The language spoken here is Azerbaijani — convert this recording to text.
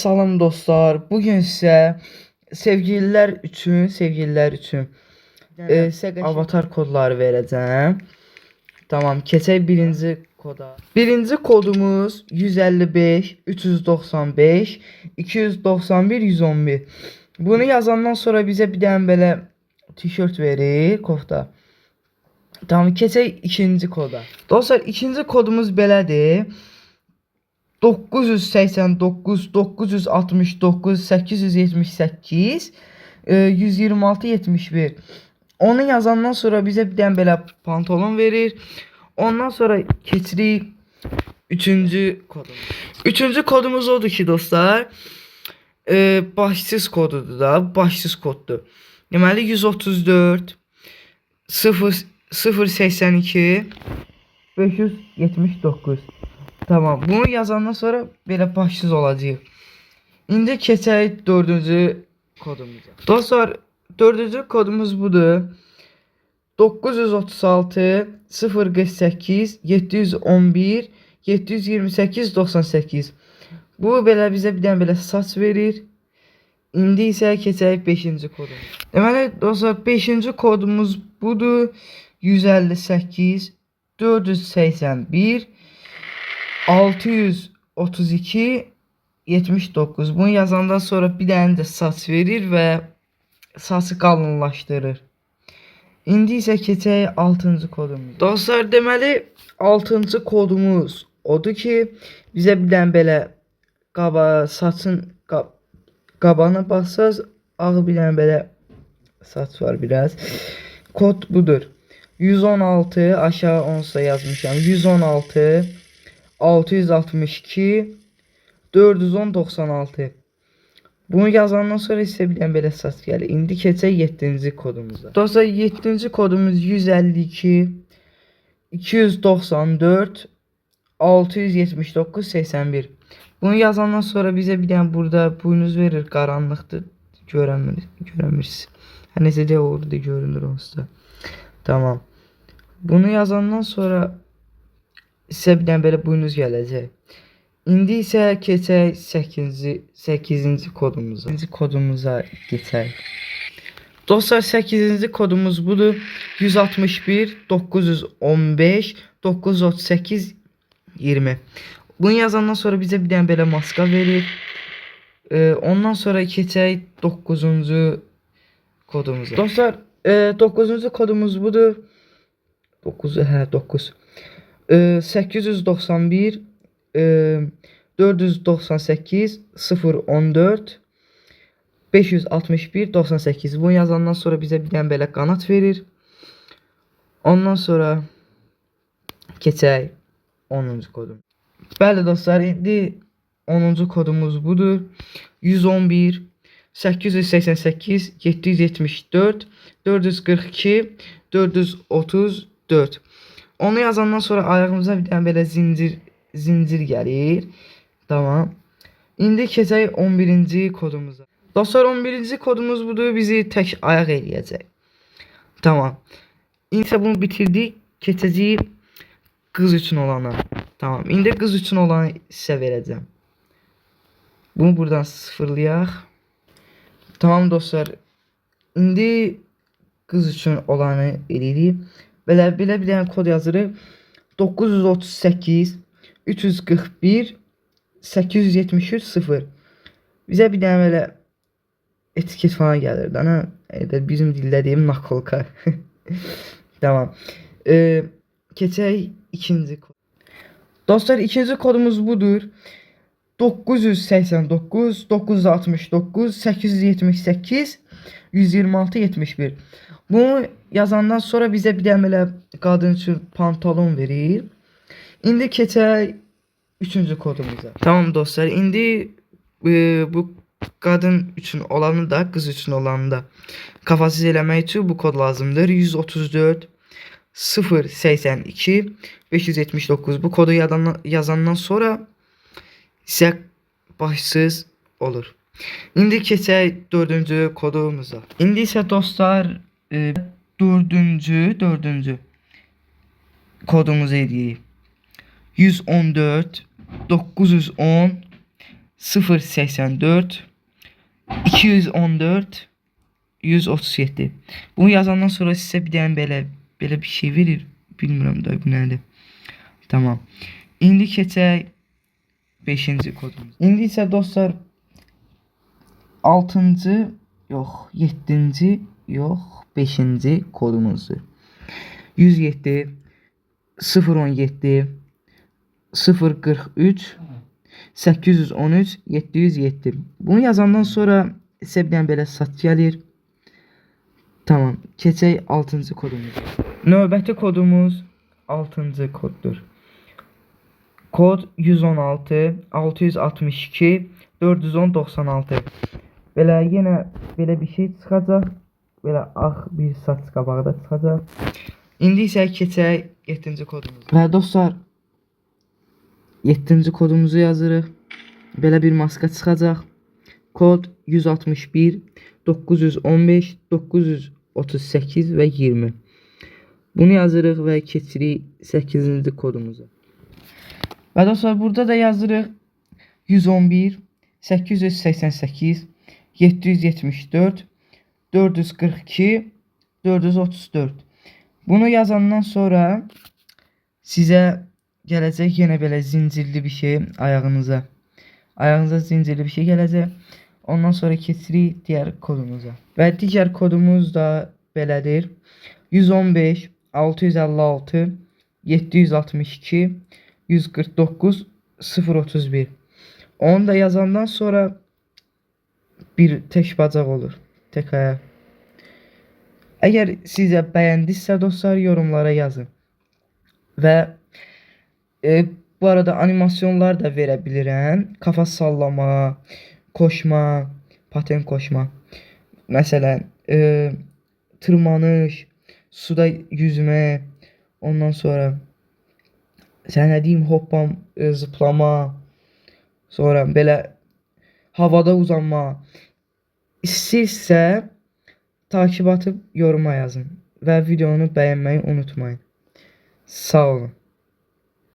Salam dostlar. Bugün size sevgililer üçün avatar kodları vereceğim. Tamam, keçək birinci koda. Birinci kodumuz 155 395 291 111. Bunu yazandan sonra bize bir dənə belə tişört verir, kofta. Tamam, keçək ikinci koda. Dostlar, ikinci kodumuz belədir. 989 969 878 126 71. Onu yazandan sonra bize bir dənə belə pantolon verir. Ondan sonra keçirik üçüncü kodumuz. Üçüncü kodumuz odur ki dostlar, başsız kodudur da, başsız koddur. Deməli 134 082 579. Tamam, bunu yazandan sonra belə başsız olacaq. İndi keçək dördüncü kodumuza. Dostlar, dördüncü kodumuz budur. 936 048 711 728 98. Bu belə bizə bir dənə belə saç verir. İndi isə keçək 5-ci kodumuz. Deməli dostlar, 5-ci kodumuz budur. 158 481 632 79. Bunu yazandan sonra bir dənə də saç verir və saçı qalınlaşdırır. İndi isə keçək 6-cı kodumuz. Dostlar, deməli 6-cı kodumuz odur ki, bizə bir dənə belə saçın qabağına baxsaz, ağ bir dənə belə saç var biraz. Kod budur. 116 aşağı onsa yazmışam. 116 662 410 96. Bunu yazandan sonra isə bir dənə belə saç gəlir. İndi keçək 7-ci kodumuza. Dostlar, 7-ci kodumuz 152 294 679 81. Bunu yazandan sonra bizə bir dənə burada buynuz verir, qaranlıqdır, görəmirsiniz. Hər necə də orada görünür onsuz da. Tamam. Bunu yazandan sonra sizə bir dənə belə buynuz gələcək. İndi isə keçək 8-ci kodumuza. 8-ci kodumuza keçək. Dostlar, 8-ci kodumuz budur. 161 915 938 20. Bunu yazandan sonra bizə bir dənə belə maska verir. Ondan sonra keçək 9-cu kodumuza. Dostlar, 9-cu kodumuz budur. 9 891 498 014 561 98. Bunu yazandan sonra bizə bir dənə belə qanat verir. Ondan sonra keçək 10-cu kodum. Bəli dostlar, indi 10-cu kodumuz budur. 111 888 774 442 434. Onu yazandan sonra ayağımıza bir dənə belə zincir gəlir. Tamam. İndi keçək 11-ci kodumuza. Dostlar, 11-ci kodumuz budur. Bizi tək ayaq eləyəcək. Tamam. İndi bunu bitirdik. Keçəcəyik qız üçün olana. Tamam. İndi qız üçün olanı sizə verəcəm. Bunu buradan sıfırlayaq. Tamam dostlar. İndi qız üçün olanı eləyirik. Belə bir dənə kod yazırıq. 938 341 873 0. Bizə bir dənə belə etiket falan gəlir. Bizim dildə deyim, nakolka. Tamam. Keçək ikinci kod. Dostlar, ikinci kodumuz budur. 989 969 878 126 71. Bunu yazandan sonra bizə bir dənə belə qadın üçün pantolon verir. İndi keçək 3-cü kodumuza. Tamam dostlar, indi bu qadın üçün olanı da, qız üçün olanı da kafasız eləmək üçün bu kod lazımdır. 134 082 579. Bu kodu yazandan sonra isə başsız olur. İndi keçək 4-cü kodumuza. İndi isə dostlar, 4-cü kodumuzu edirik. 114 910 084 214 137. Bunu yazandan sonra sizə bir dənə belə bir şey verir. Bilmirəm da bu nədir. Tamam. İndi keçək 5-ci kodumuz. İndi isə dostlar 6-cı, yox, 7-ci, yox, 5-ci kodumuzdur. 107 017 043 813 707. Bunu yazandan sonra sizə bir dənə belə sat gəlir. Tamam. Keçək 6-cı kodumuza. Növbəti kodumuz 6-cı koddur. Kod 116 662 410 96. Belə yenə belə bir şey çıxacaq. Belə ağ bir saç qabağı da çıxacaq. İndi isə keçək 7-ci kodumuza. Və dostlar 7-ci kodumuzu yazırıq. Belə bir maska çıxacaq. Kod 161 915 938 və 20. Bunu yazırıq və keçirik 8-ci kodumuza. Və dostlar burada da yazırıq 111 888 774 442 434. Bunu yazandan sonra sizə gələcək yenə belə zincirli bir şey ayağınıza. Ayağınıza zincirli bir şey gələcək. Ondan sonra keçirik digər kodumuza. Və digər kodumuz da belədir. 115 656 762 149 031. Onu da yazandan sonra bir tek bacaq olur. Tek ayaq. Əgər sizə bəyəndinizsə dostlar yorumlara yazın. Və bu arada animasyonlar da verə bilirəm. Kafa sallama, koşma, paten koşma. Məsələn, tırmanış, suda yüzmə, ondan sonra sən nə deyim, hoppam, zıplama, sonra belə havada uzanma. İstəyirsə takip atıb yoruma yazın və videonu bəyənməyi unutmayın. Sağ olun.